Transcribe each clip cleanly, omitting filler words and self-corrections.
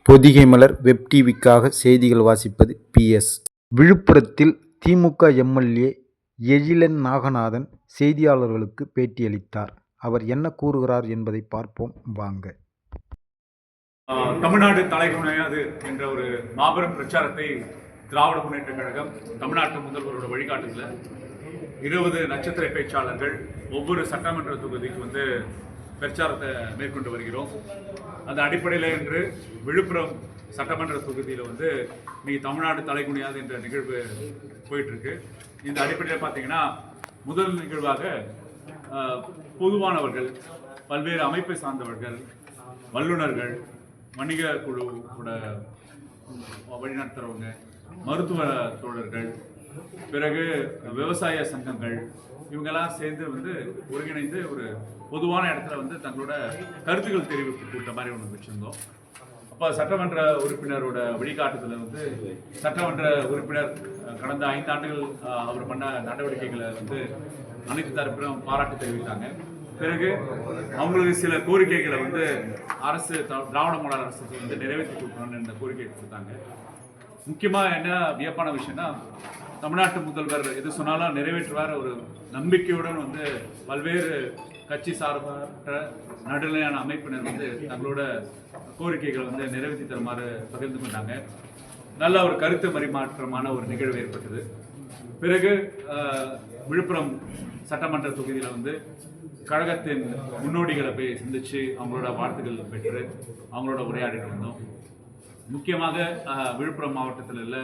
பொதிகை மலர் web டிவிக்காக செய்திகள் வாசிப்பது PS. விழுப்புரத்தில் திமுக எம்எல்ஏ எழிலன் நாகநாதன் செய்தியாளர்களுக்கு பேட்டியளித்தார். அவர் என்ன கூறுகிறார் என்பதை பார்ப்போம் வாங்க. தமிழ்நாடு தலைகுனியாது என்ற ஒரு மாபெரும் பிரச்சாரத்தை திராவிட முன்னேற்ற கழகம் தமிழ்நாட்டு முதல்வரோட வழிகாட்டுதல 20 நட்சத்திர பேச்சாளர்கள் ஒவ்வொரு சட்டமன்ற தொகுதிக்கு பிரச்சாரத்தை மேற்கொண்டு வருகிறோம். அந்த அடிப்படையில் இன்று விழுப்புரம் சட்டமன்ற தொகுதியில் இன்னைக்கு தமிழ்நாடு தலைகுனியாது என்ற நிகழ்வு போயிட்டுருக்கு. இந்த அடிப்படையில் பார்த்தீங்கன்னா முதல் நிகழ்வாக பொதுவானவர்கள், பல்வேறு அமைப்பை சார்ந்தவர்கள், வல்லுநர்கள், வணிக குழுவோட வழிநடத்துகிறவங்க, மருத்துவ தோழர்கள், பிறகு விவசாய சங்கங்கள், இவங்கெல்லாம் சேர்ந்து ஒருங்கிணைந்து ஒரு பொதுவான இடத்துல தங்களோட கருத்துக்கள் தெரிவிப்பு கூட்ட மாதிரி ஒன்று வச்சுருந்தோம். அப்போ சட்டமன்ற உறுப்பினரோட வழிகாட்டுதலில் சட்டமன்ற உறுப்பினர் கடந்த 5 ஆண்டுகள் அவர் பண்ண நடவடிக்கைகளை அனைத்து தரப்பிலும் பாராட்டு தெரிவித்தாங்க. பிறகு அவங்களுக்கு சில கோரிக்கைகளை அரசு திராவிட மாடல் அரசுக்கு நிறைவேற்றி கொடுக்கணும்னு இந்த கோரிக்கை கொடுத்தாங்க. முக்கியமாக என்ன வியப்பான விஷயம்னா, தமிழ்நாட்டு முதல்வர் எது சொன்னாலும் நிறைவேற்றுவார் ஒரு நம்பிக்கையுடன் பல்வேறு கட்சி சார்பற்ற நடுநிலையான அமைப்பினர் தங்களோட கோரிக்கைகளை நிறைவேற்றி தருமாறு பகிர்ந்து கொண்டாங்க. நல்ல ஒரு கருத்து பரிமாற்றமான ஒரு நிகழ்வு ஏற்பட்டது. பிறகு விழுப்புரம் சட்டமன்ற தொகுதியில் கழகத்தின் முன்னோடிகளை போய் சந்தித்து அவங்களோட வாழ்த்துக்கள் பெற்று அவங்களோட உரையாடிட்டு வந்தோம். முக்கியமாக விழுப்புரம் மாவட்டத்தில் உள்ள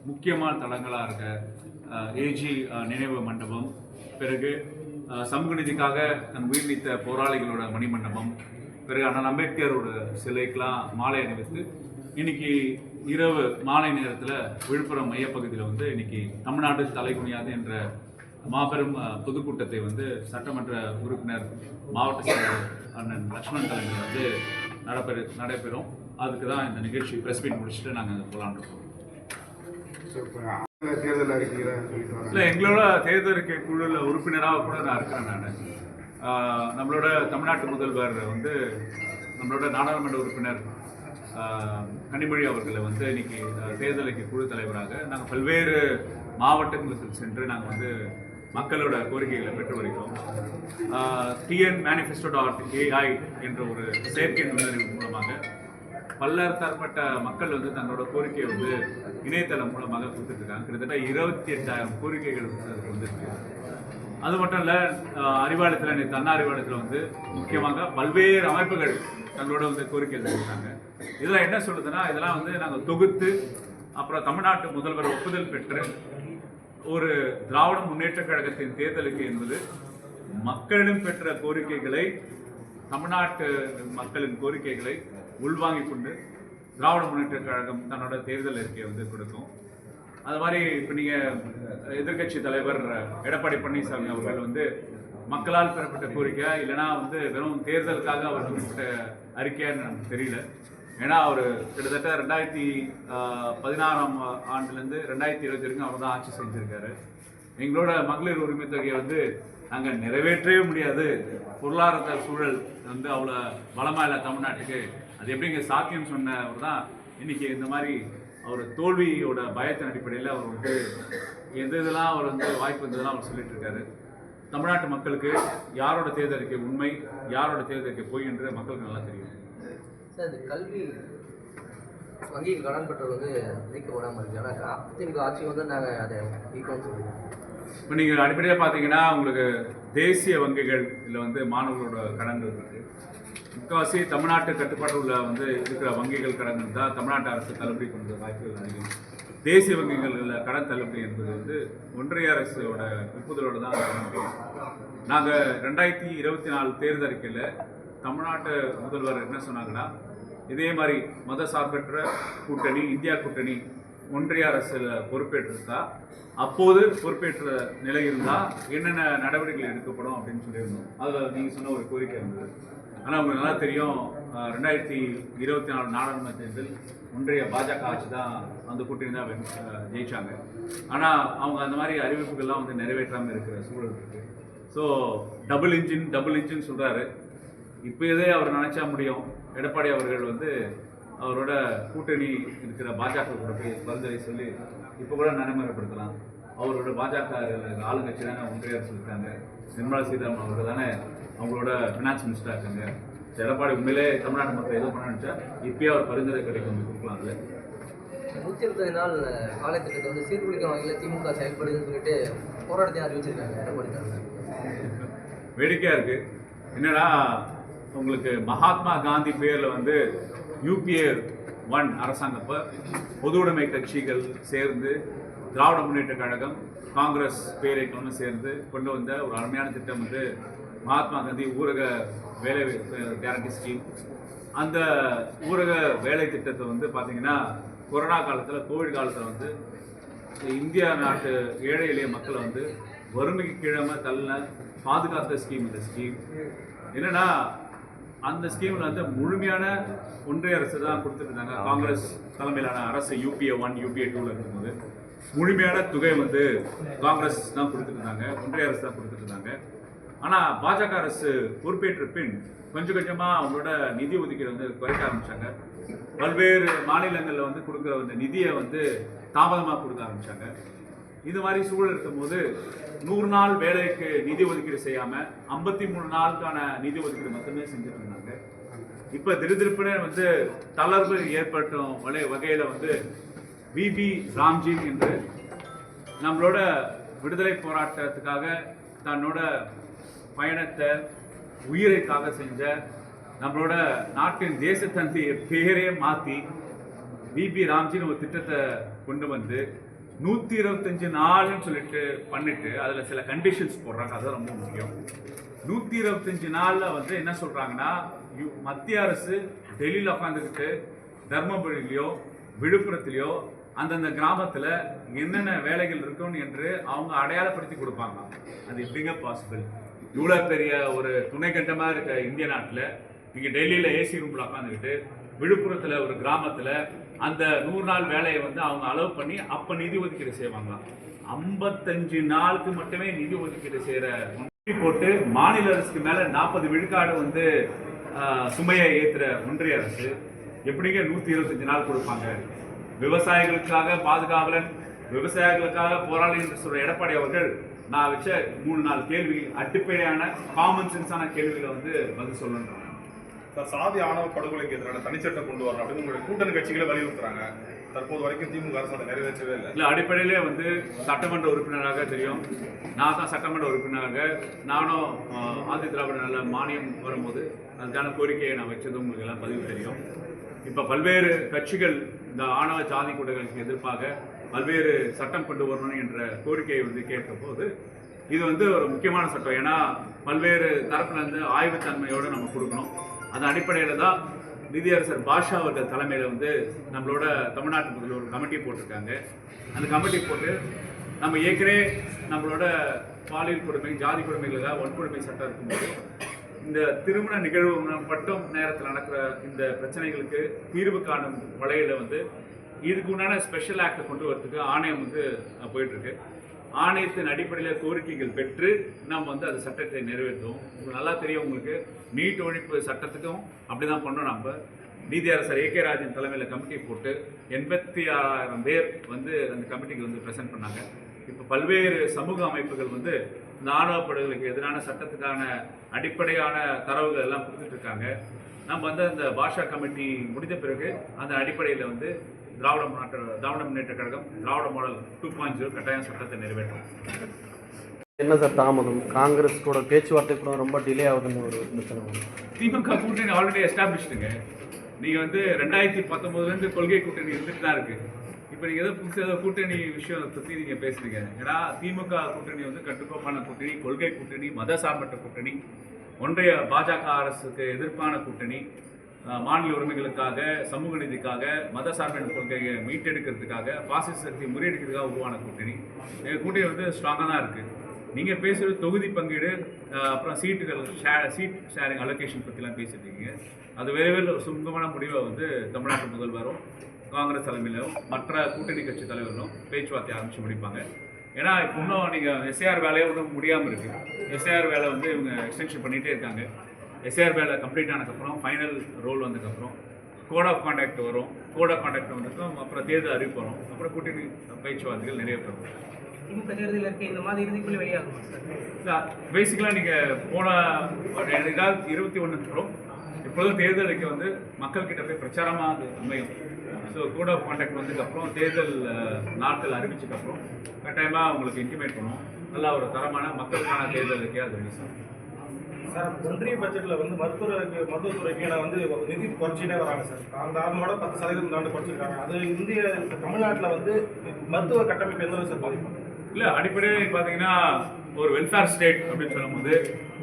முக்கியமான தளங்களாக இருக்க ஏஜி நினைவு மண்டபம், பிறகு சமூக நீதிக்காக தன் உயிர் நீத்த போராளிகளோட மணிமண்டபம், பிறகு அண்ணல் அம்பேத்கரோட சிலைக்கெல்லாம் மாலை அணிவித்து இன்னைக்கு இரவு மாலை நேரத்தில் விழுப்புரம் மையப்பகுதியில் இன்னைக்கு தமிழ்நாடு தலைகுனியாது என்ற மாபெரும் பொதுக்கூட்டத்தை சட்டமன்ற உறுப்பினர் மாவட்ட செயலர் அண்ணன் லட்சுமணன் தலைமையில் நடைபெறும். அதுக்கு தான் இந்த நிகழ்ச்சி ப்ரெஸ் மீட் முடிச்சுட்டு நாங்கள் போகலான்னு இருக்கோம். இல்லை, எங்களோட தேர்தல் அறிக்கை குழுவில் உறுப்பினராக கூட நான் இருக்கிறேன். நான் நம்மளோட தமிழ்நாட்டு முதல்வர் நம்மளோட நாடாளுமன்ற உறுப்பினர் கனிமொழி அவர்களை இன்னைக்கு தேர்தல் அறிக்கை குழு தலைவராக நாங்கள் பல்வேறு மாவட்டங்களுக்கு சென்று நாங்கள் மக்களோட கோரிக்கைகளை பெற்று வருகிறோம். TNmanifesto.ai என்ற ஒரு செயற்கை நுண்ணறிவு மூலமாக பல்வேறுபட்ட மக்கள் தங்களோட கோரிக்கையை இணையதளம் மூலமாக கொடுத்துட்ருக்காங்க. கிட்டத்தட்ட 28,000 கோரிக்கைகள் வந்துருக்கு. அது மட்டும் இல்லை, அறிவாலயத்தில் தன்னார்வலயத்தில் முக்கியமாக பல்வேறு அமைப்புகள் தங்களோட கோரிக்கை தெரிவித்தாங்க. இதெல்லாம் என்ன சொல்லுதுன்னா, இதெல்லாம் நாங்கள் தொகுத்து அப்புறம் தமிழ்நாட்டு முதல்வர் ஒப்புதல் பெற்று ஒரு திராவிட முன்னேற்ற கழகத்தின் தேர்தலுக்கு என்பது மக்களிடம் பெற்ற கோரிக்கைகளை, தமிழ்நாட்டு மக்களின் கோரிக்கைகளை உள்வாங்கிக் கொண்டு திராவிட முன்னேற்ற கழகம் தன்னோட தேர்தல் அறிக்கையை கொடுக்கும். அது மாதிரி இப்போ நீங்கள் எதிர்கட்சி தலைவர் எடப்பாடி பழனிசாமி அவர்கள் மக்களால் பெறப்பட்ட கோரிக்கை இல்லைனா வெறும் தேர்தலுக்காக அவர் குறிப்பிட்ட அறிக்கையான்னு நமக்கு தெரியல. ஏன்னா அவர் கிட்டத்தட்ட 2016ஆம் ஆண்டுலேருந்து 2020 வரைக்கும் அவர் தான் ஆட்சி செஞ்சுருக்காரு. எங்களோட மகளிர் உரிமை தொகையை நாங்கள் நிறைவேற்றவே முடியாது, பொருளாதார சூழல் அவ்வளோ பலமாக இல்லை தமிழ்நாட்டுக்கு, அது எப்படிங்க சாத்தியம் சொன்னவர் தான் இன்றைக்கி இந்த மாதிரி அவர் தோல்வியோட பயத்தின் அடிப்படையில் அவர் எந்த இதெல்லாம் அவர் வாய்ப்பு வந்ததெல்லாம் அவர் சொல்லிட்டு இருக்காரு. தமிழ்நாட்டு மக்களுக்கு யாரோட தேர்தல் அறிக்கை உண்மை, யாரோட தேர்தல் அறிக்கை பொய் என்று மக்களுக்கு நல்லா தெரியும். சார், இது கல்வி வங்கியில் கடன் பெற்றவர் நீக்க விடாமல் இருக்குது. ஆனால் அதிமுக ஆட்சி நாங்கள் அதை நீக்கணும்னு சொல்லுவோம். இப்போ நீங்கள் அடிப்படையாக பார்த்தீங்கன்னா உங்களுக்கு தேசிய வங்கிகள் இல்லை மாணவர்களோட கடன்கள் இருக்குது. முக்கால்வாசி தமிழ்நாட்டு கட்டுப்பாடு உள்ள இருக்கிற வங்கிகள் கடன்கள் தான் தமிழ்நாட்டு அரசு தள்ளுபடி கொண்ட வாய்ப்புகள் அதிகம். தேசிய வங்கிகளில் கடன் தள்ளுபடி என்பது ஒன்றிய அரசோட ஒப்புதலோடு தான் நாங்கள் 2024 தேர்தல் அறிக்கையில் தமிழ்நாட்டு முதல்வர் என்ன சொன்னாங்கன்னா, இதே மாதிரி மத சார்பற்ற கூட்டணி, இந்தியா கூட்டணி ஒன்றிய அரசில் பொறுப்பேற்றிருந்தா, அப்போது பொறுப்பேற்ற நிலை இருந்தால் என்னென்ன நடவடிக்கைகள் எடுக்கப்படும் அப்படின்னு சொல்லியிருந்தோம். அதில் நீங்கள் சொன்ன ஒரு கோரிக்கை இருந்தது. ஆனால் உங்களுக்கு நல்லா தெரியும், 2024 நாடாளுமன்ற தேர்தல் ஒன்றிய பாஜக ஆட்சி தான் அந்த கூட்டணி தான் ஜெயிச்சாங்க. ஆனால் அவங்க அந்த மாதிரி அறிவிப்புகள்லாம் நிறைவேற்றாமல் இருக்கிற சூழல் இருக்குது. ஸோ டபுள் இன்ஜின் சொல்கிறாரு. இப்போ இதே அவர் நினச்சா முடியும். எடப்பாடி அவர்கள் அவரோட கூட்டணி இருக்கிற பாஜக கூட போய் பரிந்துரை சொல்லி இப்போ கூட நடைமுறைப்படுத்தலாம். அவரோட பாஜக ஆளுங்கட்சி தானே ஒன்றிய அரசு இருக்காங்க. நிர்மலா சீதாராமன் அவர்கள் தானே அவங்களோட ஃபினான்ஸ் மினிஸ்டராக இருக்காங்க. எடப்பாடி உண்மையிலே தமிழ்நாட்டு மக்கள் எதுவும் பண்ண நினச்சா இப்பயே அவர் பரிந்துரை கிடைக்கும் கொடுக்கலாம். அதில் 120 நாள் காலை திட்டத்தை வந்து சீர்குலைக்கும் வகையில் திமுக செயல்படுதுன்னு சொல்லிட்டு போராட்டத்தை அறிவிச்சிருக்காங்க எடப்பாடி தலைவர். வேடிக்கையாக இருக்குது. என்னன்னா உங்களுக்கு மகாத்மா காந்தி பேரில் வந்து UPA 1 அரசாங்கப்போ பொது உடைமை கட்சிகள் சேர்ந்து திராவிட முன்னேற்ற கழகம் காங்கிரஸ் பேரைக்கொண்டு சேர்ந்து கொண்டு வந்த ஒரு அருமையான திட்டம் வந்து மகாத்மா காந்தி ஊரக வேலை கேரண்டி ஸ்கீம். அந்த ஊரக வேலை திட்டத்தை வந்து பார்த்தீங்கன்னா கொரோனா காலத்தில் கோவிட் காலத்தில் வந்து இந்தியா நாட்டு ஏழை எளிய மக்களை வந்து வறுமைக்கு கீழாம தள்ள பாதுகாத்த ஸ்கீம். இந்த ஸ்கீம் என்னன்னா அந்த ஸ்கீமில் வந்து முழுமையான ஒன்றிய அரசு தான் கொடுத்துட்டு இருந்தாங்க. காங்கிரஸ் தலைமையிலான அரசு UPA 1 UPA 2 இருக்கும்போது முழுமையான தொகை வந்து காங்கிரஸ் தான் கொடுத்துட்டு இருந்தாங்க, ஒன்றிய அரசு தான் கொடுத்துட்டு இருந்தாங்க. ஆனால் பாஜக அரசு பொறுப்பேற்ற பின் கொஞ்சம் கொஞ்சமாக அவங்களோட நிதி ஒதுக்கீடு வந்து குறைக்க ஆரம்பித்தாங்க. பல்வேறு மாநிலங்களில் வந்து கொடுக்குற அந்த நிதியை வந்து தாமதமாக கொடுக்க ஆரம்பித்தாங்க. இது மாதிரி சூழல் இருக்கும்போது 100 நாள் வேலைக்கு நிதி ஒதுக்கீடு செய்யாமல் 53 நாளுக்கான நிதி ஒதுக்கீடு மட்டுமே செஞ்சுட்டு இருந்தாங்க. இப்போ திருப்புனே வந்து தளர்வு ஏற்பட்டும் வகையில் வந்து VB ராம்ஜி என்று நம்மளோட விடுதலை போராட்டத்துக்காக தன்னோட பயணத்தை உயிரைக்காக செஞ்ச நம்மளோட நாட்டின் தேசத்தந்தைய பேரே மாற்றி VB ராம்ஜின்னு ஒரு திட்டத்தை கொண்டு வந்து 125 நாள்னு சொல்லிட்டு பண்ணிட்டு அதில் சில கண்டிஷன்ஸ் போடுறாங்க. அதுதான் ரொம்ப முக்கியம். 125 நாளில் வந்து என்ன சொல்கிறாங்கன்னா மத்திய அரசு டெல்லியில் உட்காந்துக்கிட்டு தர்மபுரியிலையோ விழுப்புரத்துலையோ அந்தந்த கிராமத்தில் என்னென்ன வேலைகள் இருக்குன்னு என்று அவங்க அடையாளப்படுத்தி கொடுப்பாங்க. அது எப்படிங்க பாசிபிள்? இவ்வளோ பெரிய ஒரு துணை கண்டமாக இருக்க இந்திய நாட்டில் இங்கே டெல்லியில் AC ரூமில் உட்காந்துக்கிட்டு விழுப்புரத்தில் ஒரு கிராமத்தில் அந்த 100 நாள் வேலையை வந்து அவங்க அலோவ் பண்ணி அப்போ நிதி ஒதுக்கீடு செய்வாங்களாம். 55 நாளுக்கு மட்டுமே நிதி ஒதுக்கீடு செய்கிற போட்டு மாநில அரசுக்கு மேலே 40 விழுக்காடு வந்து சுமையை ஏற்றுற ஒன்றிய அரசு எப்படிங்க 125 நாள் கொடுப்பாங்க? விவசாயிகளுக்காக பாதுகாவலன், விவசாயிகளுக்காக போராளி என்று சொல்ற எடப்பாடி அவர்கள் நான் வச்ச 3-4 கேள்வி அடிப்படையான காமன் சென்ஸான கேள்விகளை வந்து பதில் சொல்லணும். சாதி ஆணவ படுகொலைக்கு எதிரான தனிச்சட்டம் கொண்டு வரணும் அப்படின்னு உங்களுடைய கூட்டணி கட்சிகளை வலியுறுத்துறாங்க. தற்போது வரைக்கும் திமுக அரசு அதை நிறைவேற்றவே இல்லை. இல்லை, அடிப்படையிலே வந்து சட்டமன்ற உறுப்பினராக தெரியும். நான் தான் சட்டமன்ற உறுப்பினராக நானும் ஆதி திராவிட நல்ல மானியம் வரும்போது அதுக்கான கோரிக்கையை நான் வச்சதும் உங்களுக்கு எல்லாம் பதிவு தெரியும். இப்போ பல்வேறு கட்சிகள் இந்த ஆணவ ஜாதி கூட்டங்களுக்கு எதிர்ப்பாக பல்வேறு சட்டம் கொண்டு வரணும் என்ற கோரிக்கையை வந்து கேட்க போது இது வந்து ஒரு முக்கியமான சட்டம். ஏன்னா பல்வேறு தரப்புலேருந்து ஆய்வுத்தன்மையோடு நம்ம கொடுக்கணும். அந்த அடிப்படையில் தான் நிதியரசர் பாஷா அவர்கள் தலைமையில் வந்து நம்மளோட தமிழ்நாட்டு முதல்வர் ஒரு கமிட்டி போட்டிருக்காங்க. அந்த கமிட்டி போட்டு நம்ம ஏற்கனவே நம்மளோட பாலியல் கொடுமை, ஜாதி கொடுமைகளுக்காக வன்கொடுமை சட்டம் இருக்கும்போது இந்த திருமண நிகழ்வு மட்டும் நேரத்தில் நடக்கிற இந்த பிரச்சனைகளுக்கு தீர்வு காணும் வகையில் வந்து இதுக்கு உண்டான ஸ்பெஷல் ஆக்டை கொண்டு வரதுக்கு ஆணையம் வந்து போயிட்டுருக்கு. ஆணையத்தின் அடிப்படையில் கோரிக்கைகள் பெற்று நம்ம வந்து அந்த சட்டத்தை நிறைவேற்றுவோம். உங்களுக்கு நல்லா தெரியும், உங்களுக்கு நீட் ஒழிப்பு சட்டத்துக்கும் அப்படி தான் பண்ணோம். நம்ம நீதியரசர் AK ராஜன் தலைமையில் கமிட்டி போட்டு 86,000 பேர் வந்து அந்த கமிட்டிக்கு வந்து ப்ரெசென்ட் பண்ணாங்க. இப்போ பல்வேறு சமூக அமைப்புகள் வந்து இந்த ஆணவ படுகொலைக்கு எதிரான சட்டத்துக்கான அடிப்படையான தரவுகள் எல்லாம் கொடுத்துட்ருக்காங்க. நம்ம வந்து அந்த பாஷா கமிட்டி முடிந்த பிறகு அந்த அடிப்படையில் வந்து திராவிட முன்னேற்ற கழகம் திராவிட மாடல் 2.0 கட்டாயம் சட்டத்தை நிறைவேற்றும். என்ன சார் தாமதம்? காங்கிரஸ் கூட பேச்சுவார்த்தை கூட ரொம்ப டிலே ஆகுதுன்னு ஒரு திமுக கூட்டணி ஆல்ரெடி எஸ்டாப்ளிஷ்டுங்க. நீங்கள் வந்து 2019 கொள்கை கூட்டணி இருந்துட்டு தான் இருக்குது. இப்போ நீங்கள் ஏதோ புதுசாக ஏதோ கூட்டணி விஷயம் பற்றி நீங்கள் பேசுகிறீங்க. ஏன்னா திமுக கூட்டணி வந்து கட்டுக்கோப்பான கூட்டணி, கொள்கை கூட்டணி, மத சார்பற்ற கூட்டணி, ஒன்றிய பாஜக அரசுக்கு எதிர்ப்பான கூட்டணி, மாநில உரிமைகளுக்காக, சமூக நீதிக்காக, மத சார்பின் கொள்கையை மீட்டெடுக்கிறதுக்காக, பாசிசத்தை முறியடிக்கிறதுக்காக உருவான கூட்டணி. எங்கள் கூட்டணி வந்து ஸ்ட்ராங்காக தான் இருக்குது. நீங்கள் பேசுகிறது தொகுதி பங்கீடு, அப்புறம் சீட் ஷேரிங் அலோகேஷன் பற்றிலாம் பேசியிருக்கீங்க. அது விரைவில் ஒரு சுமூகமான முடிவை வந்து தமிழ்நாட்டு முதல்வரும் காங்கிரஸ் தலைமையிலும் மற்ற கூட்டணி கட்சி தலைவர்களும் பேச்சுவார்த்தை ஆரம்பித்து முடிப்பாங்க. ஏன்னா இப்போ இன்னும் நீங்கள் SIR வேலையே ஒன்றும் முடியாமல் இருக்குது. SIR வேலை வந்து இவங்க எக்ஸ்டென்ஷன் பண்ணிகிட்டே இருக்காங்க. SIR வேலை கம்ப்ளீட் ஆனதுக்கப்புறம் ஃபைனல் ரோல் வந்ததுக்கப்புறம் கோட் ஆஃப் கான்டாக்ட் வரும். கோட் ஆஃப் கான்டாக்ட் வந்துட்டும், அப்புறம் தேர்தல் அறிவிப்பு வரும், அப்புறம் கூட்டணி பேச்சுவார்த்தைகள் நிறைய பெறும். திமுக தேர்தலில் இருக்க இந்த மாதிரி இறுதிக்குள்ளே வெளியாகுமா சார்? பேசிக்கலாக நீங்கள் போன 2021 அப்புறம் இப்பொழுதும் தேர்தலுக்கு வந்து மக்கள்கிட்ட போய் பிரச்சாரமாக அது அமையும். ஸோ கோட் ஆஃப் கான்டாக்ட் வந்ததுக்கப்புறம் தேர்தல் நாட்கள் அறிவிச்சதுக்கப்புறம் கட்டாயமாக உங்களுக்கு இன்டிமேட் பண்ணுவோம். நல்லா ஒரு தரமான மக்களுக்கான தேர்தலுக்கே அது ரிலீஸ் ஆகும். சார், ஒன்றிய பட்ஜெட்டில் வந்து மருத்துவத்துறைக்கு வந்து நிதி குறைச்சிட்டே வராங்க சார். அந்த ஆண்டோட 10% இந்த ஆண்டு குறைச்சிருக்காங்க. அது தமிழ்நாட்டில் வந்து மருத்துவ கட்டமைப்பு எந்த அளவுக்கு சார் பாதிக்கும்? இல்லை, அடிப்படையில் பார்த்தீங்கன்னா ஒரு வெல்ஃபேர் ஸ்டேட் அப்படின்னு சொல்லும்போது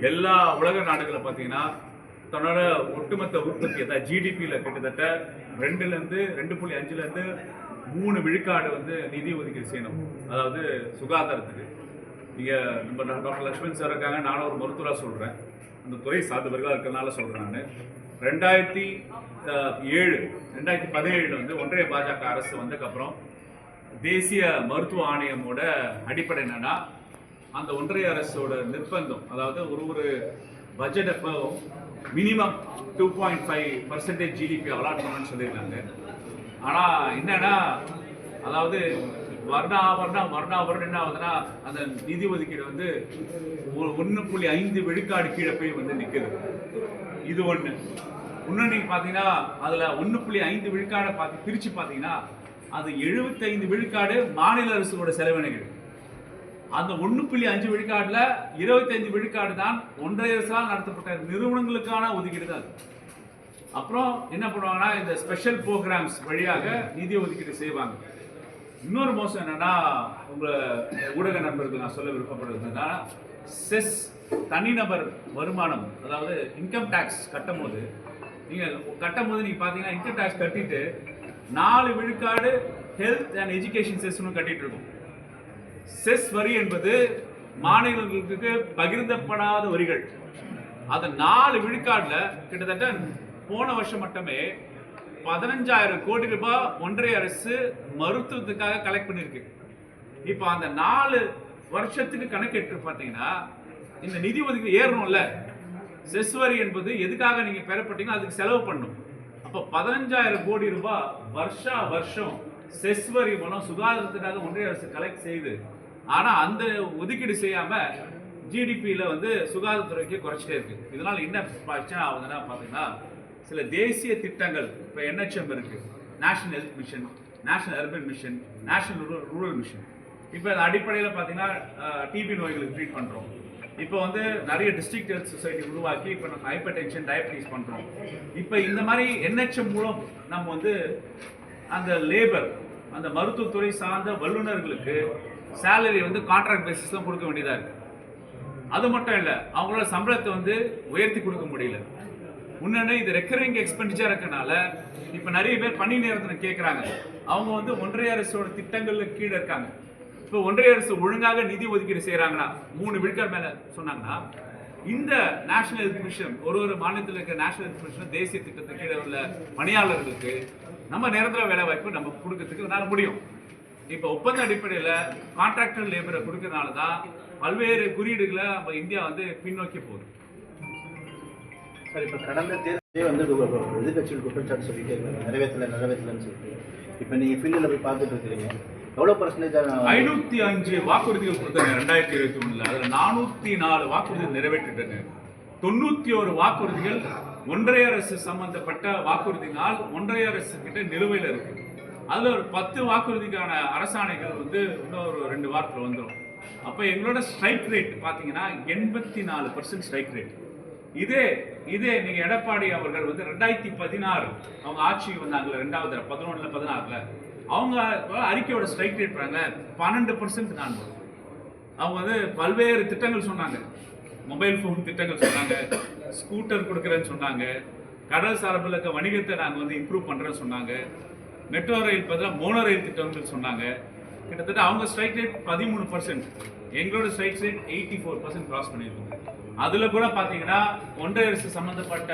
எல்லா உலக நாடுகளை பார்த்தீங்கன்னா தன்னோட ஒட்டுமொத்த உற்பத்தி, அதாவது ஜிடிபியில் கிட்டத்தட்ட 2.5லேருந்து 3 விழுக்காடு வந்து நிதி ஒதுக்கீடு செய்யணும். அதாவது சுகாதாரத்துக்கு. நீங்கள் நம்ம டாக்டர் லக்ஷ்மண் சார் இருக்காங்க, நானும் ஒரு மருத்துவராக சொல்கிறேன், அந்த துறை சார்ந்தவர்களாக இருக்கிறதுனால சொல்கிறேன். நான் 2017 வந்து ஒன்றிய பாஜக அரசு வந்ததுக்கப்புறம் தேசிய மருத்துவ ஆணையமோட அடிப்படை என்னன்னா, அந்த ஒன்றிய அரசோட நிர்பந்தம், அதாவது ஒரு பட்ஜெட் அப்போ மினிமம் 2.5% ஜிடிபி அலாட் பண்ணணும்னு சொல்லியிருக்காங்க. ஆனால் என்னன்னா, அதாவது வருடம் என்ன ஆகுதுன்னா, அந்த நிதி ஒதுக்கீடு வந்து 1.5 விழுக்காடு கீழே போய் வந்து நிற்குது. இது ஒன்று. இன்னும் நீங்கள் பார்த்தீங்கன்னா அதில் 1.5 விழுக்காடை பிரித்து பார்த்தீங்கன்னா அது 75 விழுக்காடு மாநில அரசோட செலவினங்கள். அந்த 1.5 விழுக்காடுல 25 விழுக்காடு தான் ஒன்றிய அரசால் நடத்தப்பட்ட நிறுவனங்களுக்கான ஒதுக்கீடு தான். அப்புறம் என்ன பண்ணுவாங்கன்னா, இந்த ஸ்பெஷல் ப்ரோக்ராம்ஸ் வழியாக நிதி ஒதுக்கீடு செய்வாங்க. இன்னொரு மோசம் என்னன்னா, உங்களை ஊடக நண்பர்கள் நான் சொல்ல விருப்பப்படுறதுன்னா, செஸ் தனிநபர் வருமானம், அதாவது இன்கம் டேக்ஸ் கட்டும்போது நீங்கள் பார்த்தீங்கன்னா இன்கம் டேக்ஸ் கட்டிட்டு 4 விழுக்காடு ஹெல்த் அண்ட் எஜுகேஷன் செஸ்னு கட்டிட்டு இருக்கும். செஸ் வரி என்பது மாநிலங்களுக்கு பகிர்ந்தப்படாத வரிகள். அது 4 விழுக்காடுல கிட்டத்தட்ட போன வருஷம் மட்டுமே 15,000 கோடி ரூபாய் ஒன்றிய அரசு மருத்துவத்துக்காக கலெக்ட் பண்ணியிருக்கு. இப்போ அந்த 4 வருஷத்துக்கு கணக்கெட்டு பார்த்தீங்கன்னா இந்த நிதி ஒதுக்கீடு ஏறணும்ல. செஸ் வரி என்பது எதுக்காக நீங்கள் பெறப்பட்டீங்கன்னா அதுக்கு செலவு பண்ணணும். அப்போ 15,000 கோடி ரூபாய் வருஷம் செஸ் வரி மூலம் சுகாதாரத்துக்காக ஒன்றிய அரசு கலெக்ட் செய்யுது. ஆனால் அந்த ஒதுக்கீடு செய்யாமல் ஜிடிபியில் வந்து சுகாதாரத்துறைக்கு குறைச்சிட்டே இருக்கு. இதனால் என்ன பிரச்சனை ஆகுதுன்னா பார்த்தீங்கன்னா, சில தேசிய திட்டங்கள், இப்போ NHM இருக்கு, national health mission, national urban mission, national rural mission. இப்போ அந்த அடிப்படையில் பார்த்தீங்கன்னா டிபி நோய்களுக்கு ட்ரீட் பண்ணுறோம். இப்போ வந்து நிறைய டிஸ்ட்ரிக்ட் ஹெல்த் சொசைட்டி உருவாக்கி இப்போ நம்ம ஹைப்பர் டென்ஷன், டயபிட்டிஸ் பண்ணுறோம். இப்போ இந்த மாதிரி NHM மூலம் நம்ம வந்து அந்த லேபர், அந்த மருத்துவத்துறை சார்ந்த வல்லுநர்களுக்கு சேலரி வந்து கான்ட்ராக்ட் பேசிஸ் தான் கொடுக்க வேண்டியதாக இருக்குது. அது மட்டும் இல்லை, அவங்களோட சம்பளத்தை வந்து உயர்த்தி கொடுக்க முடியல. முன்னே இது ரெக்கரிங் எக்ஸ்பெண்டிச்சர் இருக்கனால இப்போ நிறைய பேர் பணி நேரத்தில் கேட்குறாங்க. அவங்க வந்து ஒன்றிய அரசோட திட்டங்களுக்கு கீழே இருக்காங்க. இப்போ ஒன்றிய அரசு ஒழுங்காக நிதி ஒதுக்கீடு செய்கிறாங்கன்னா 3 விழுக்காடு மேலே சொன்னாங்கன்னா, இந்த நேஷனல் ஹெல்த் மிஷன் ஒரு மாநிலத்தில் இருக்கிற நேஷனல் ஹெல்த் மிஷன் தேசிய திட்டத்துக்கு கீழே உள்ள பணியாளர்களுக்கு நம்ம நிரந்தர வேலை வாய்ப்பு நம்ம கொடுக்கறதுக்கு என்னால் முடியும். இப்போ ஒப்பந்த அடிப்படையில் கான்ட்ராக்டர் லேபரை கொடுக்கறதுனால தான் பல்வேறு குறியீடுகளை நம்ம இந்தியா வந்து பின்னோக்கி போகுது. சார், இப்போ கடந்த தேர்தலே வந்து எதிர்கட்சிகள் குற்றச்சாட்டு சொல்லிட்டே இருக்காங்க, நிறைவேற்றலன்னு சொல்லிட்டு. இப்போ நீங்கள் ஃபீல்டில் போய் பார்த்துட்டு இருக்கிறீங்க, எவ்வளோ பர்சன்டேஜ்? 505 வாக்குறுதிகள் கொடுத்தாங்க 2021. அதில் 404 வாக்குறுதிகள் நிறைவேற்றிட்டாங்க. 91 வாக்குறுதிகள் ஒன்றிய அரசு சம்பந்தப்பட்ட வாக்குறுதினால் ஒன்றிய அரசு கிட்ட நிலுவையில் இருக்கு. அதில் ஒரு 10 வாக்குறுதிக்கான அரசாணைகள் வந்து இன்னொரு 2 வாரத்தில் வந்துடும். அப்போ எங்களோட ஸ்ட்ரைக் ரேட் பார்த்தீங்கன்னா 84% ஸ்ட்ரைக் ரேட். இதே நீங்கள் எடப்பாடி அவர்கள் வந்து 2016 அவங்க ஆட்சிக்கு வந்தாங்கல்ல, 2011, 2016 அவங்க அறிக்கையோட ஸ்ட்ரைக் ரேட் பண்ணாங்க 12% தான். அவங்க வந்து பல்வேறு திட்டங்கள் சொன்னாங்க. மொபைல் ஃபோன் திட்டங்கள் சொன்னாங்க, ஸ்கூட்டர் கொடுக்குறேன்னு சொன்னாங்க, கடல் சார்பில் இருக்க வணிகத்தை நாங்கள் வந்து இம்ப்ரூவ் பண்ணுறேன்னு சொன்னாங்க, மெட்ரோ ரயில் பதிலாக மோனோ ரயில் திட்டங்கள் சொன்னாங்க. கிட்டத்தட்ட அவங்க ஸ்ட்ரைக் ரேட் 13%, எங்களோட ஸ்ட்ரைக் ரேட் 84% கிராஸ் பண்ணியிருக்கோம். அதில் கூட பார்த்தீங்கன்னா ஒன்றிய அரசு சம்மந்தப்பட்ட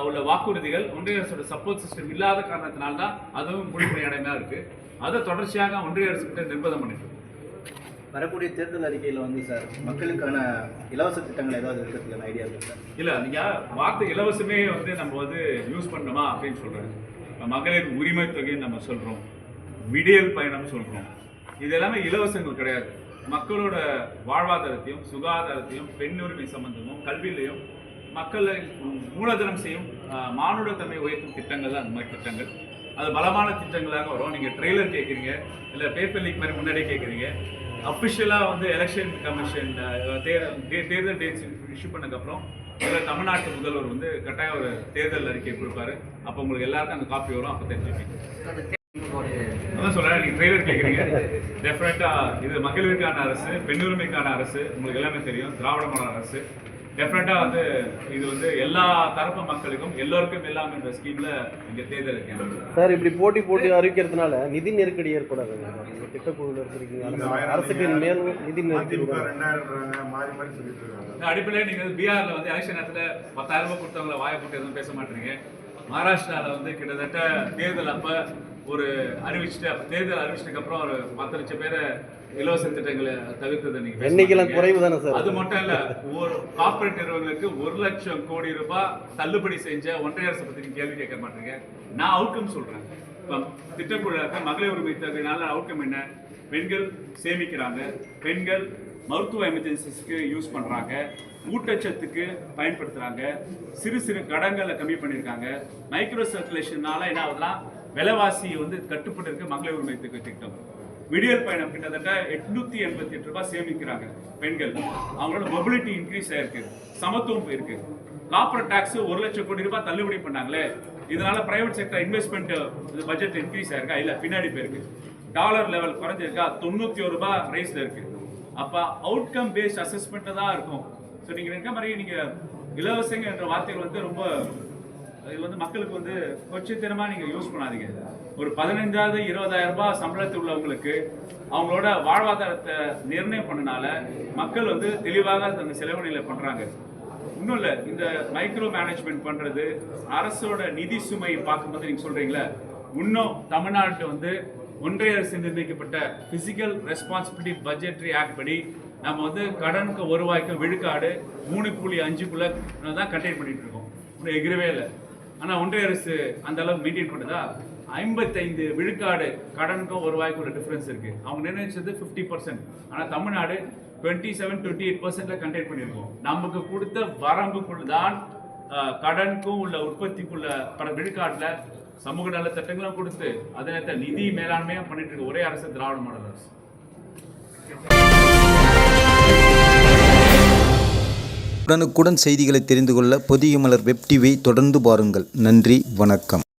உள்ள வாக்குறுதிகள் ஒன்றிய அரசோட சப்போர்ட் சிஸ்டம் இல்லாத காரணத்தினால்தான் அதுவும் முழுமையடைமையாக இருக்குது. அதை தொடர்ச்சியாக ஒன்றிய அரசு கிட்ட நிர்பந்தம் பண்ணிட்டு வரக்கூடிய தேர்தல் அறிக்கையில் வந்து சார் மக்களுக்கான இலவச திட்டங்கள் ஏதாவது இருக்கிறதுக்கான ஐடியா இருக்குது சார்? இல்லை நீங்கள் வார்த்தை இலவசமே வந்து நம்ம வந்து யூஸ் பண்ணணுமா அப்படின்னு சொல்கிறேன். மகளிர் உரிமை தொகைன்னு நம்ம சொல்கிறோம், விடியல் பயணம் சொல்கிறோம். இது எல்லாமே இலவசங்கள் கிடையாது. மக்களோட வாழ்வாதாரத்தையும் சுகாதாரத்தையும் பெண் உரிமை சம்பந்தமும் கல்வியிலையும் மக்களை மூலதனம் செய்யும் மானுட தன்மை உயர்த்தும் திட்டங்கள் தான் அந்த மாதிரி திட்டங்கள். அது பலமான திட்டங்களாக வரும். நீங்கள் ட்ரெய்லர் கேட்குறீங்க, இல்லை பேப்பர் லீக் மாதிரி முன்னாடியே கேட்குறீங்க. அஃபிஷியலாக வந்து எலெக்ஷன் கமிஷன் தேர்தல் டேட்ஸ் இஷ்யூ பண்ணதுக்கப்புறம் இதில் தமிழ்நாட்டு முதல்வர் வந்து கட்டாயம் ஒரு தேர்தல் அறிக்கை கொடுப்பாரு. அப்போ உங்களுக்கு எல்லாருக்கும் அந்த காப்பி வரும், அப்போ தெரிஞ்சுப்பீங்க. அதான் சொல்கிறேன், நீங்கள் ட்ரெய்லர் கேட்குறீங்க. டெஃபினட்டாக இது மகளிருக்கான அரசு, பெண் உரிமைக்கான அரசு, உங்களுக்கு எல்லாமே தெரியும், திராவிட மாடல் அரசு. டெஃபினட்டாக வந்து இது வந்து எல்லா தரப்பு மக்களுக்கும் எல்லோருக்கும் எல்லாம் என்ற ஸ்கீமில் இங்கே தேர்தல் இருக்கேன் சார். இப்படி போட்டி அறிவிக்கிறதுனால நிதி நெருக்கடி ஏற்படாதுங்க சார்? நீங்கள் திட்டக்குழுவில் இருக்கிறீங்க, அரசுக்கு மேலும் நிதி நெருக்கடி அடிப்படையில் நீங்கள் பீகாரில் வந்து எலெக்ஷன் நேரத்தில் 10,000 ரூபாய் கொடுத்தவங்கள வாயை போட்டு எதுவும் பேச மாட்டீங்க. மகாராஷ்டிராவில் வந்து கிட்டத்தட்ட தேர்தல் அப்போ ஒரு தேர்தல் அறிவிச்சதுக்கு அப்புறம் ஒரு 10 லட்சம் பேரை இலவச திட்டங்களை தவிர்த்ததை நீங்க எண்ணிக்கைலாம் குறைவு தானே சார்? அது மட்டும் இல்ல, ஒரு கார்பரேட் நிறுவனங்களுக்கு 1 லட்சம் கோடி ரூபாய் தள்ளுபடி செஞ்ச ஒன்றிய அரசு பத்தி நீங்க கேள்வி கேட்க மாட்டீங்க. நான் அவுட்கம் சொல்றேன். திட்டக்குழு மகளிர் உரிமை தொகையினால அவுட்கம் என்ன? பெண்கள் சேமிக்கிறாங்க, பெண்கள் மருத்துவ எமர்ஜென்சிஸ்க்கு யூஸ் பண்றாங்க, ஊட்டச்சத்துக்கு பயன்படுத்துறாங்க, சிறு சிறு கடன்களை கம்மி பண்ணியிருக்காங்க. மைக்ரோ சர்க்குலேஷனால என்ன ஆகுதுன்னா விலைவாசி வந்து கட்டுப்பட்டு இருக்கு. மகளிர் உரிமை தொகை திட்டம் விடியல் பயணம் கிட்டத்தட்ட 888 ரூபாய் சேமிக்கிறாங்க பெண்கள். அவங்களோட மொபிலிட்டி இன்க்ரீஸ் ஆயிருக்கு, சமத்துவம் போயிருக்கு. கார்பரேட் டாக்ஸ் 1 லட்சம் கோடி ரூபாய் தள்ளுபடி பண்ணாங்களே, இதனால private sector investment budget increase ஆயிருக்கா? இல்ல, பின்னாடி போயிருக்கு. Dollar level குறைஞ்சிருக்கா? 91 ரூபாய் ரைஸ்ல இருக்கு. அப்ப அவுட்கம் பேஸ்ட் அசஸ்மெண்ட் தான் இருக்கும். ஸோ நீங்க இருக்க மாதிரி நீங்க இலவசங்க என்ற வார்த்தைகள் வந்து ரொம்ப இது வந்து மக்களுக்கு வந்து கொச்சத்தனமா நீங்க யூஸ் பண்ணாதீங்க. ஒரு 15,000 20,000 ரூபாய் சம்பளத்தில் உள்ளவங்களுக்கு அவங்களோட வாழ்வாதாரத்தை நிர்ணயம் பண்ணனால மக்கள் வந்து தெளிவாக அந்த செலவினையில பண்றாங்க. இன்னும் இல்லை, இந்த மைக்ரோ மேனேஜ்மெண்ட் பண்றது அரசோட நிதி சுமை பார்க்கும்போது நீங்க சொல்றீங்களா, இன்னும் தமிழ்நாட்டு வந்து ஒன்றிய அரசு நிர்ணயிக்கப்பட்ட பிசிக்கல் ரெஸ்பான்சிபிலிட்டி பட்ஜெட்டரி ஆக்ட் படி நம்ம வந்து கடனுக்கு வருவாய்க்கு விழுக்காடு 3.5க்குள்ள தான் கண்டெயின் பண்ணிட்டு இருக்கோம். இன்னும் எகிரவே இல்லை. ஆனால் ஒன்றிய அரசு அந்த அளவுக்கு மெயின்டைன் பண்ணுதா? 55 விழுக்காடு கடனுக்கும் வருவாய்க்கு ஒரு டிஃபரன்ஸ் இருக்கு. அவங்க நிர்ணயிச்சது 50%. ஆனால் தமிழ்நாடு 27-28% கண்டெயின் பண்ணியிருக்கோம். நமக்கு கொடுத்த வரம்புக்குள் தான் கடனுக்கும் உள்ள உற்பத்திக்குள்ள விழுக்காட்டில் சமூக நல திட்டங்களும் கொடுத்து அதே நேரத்தில் நிதி மேலாண்மையும் பண்ணிட்டு இருக்க ஒரே அரசு திராவிட மாடல் அரசு. உடனுக்குடன் செய்திகளை தெரிந்து கொள்ள பொதிகை மலர் வெப் டிவியை தொடர்ந்து பாருங்கள். நன்றி, வணக்கம்.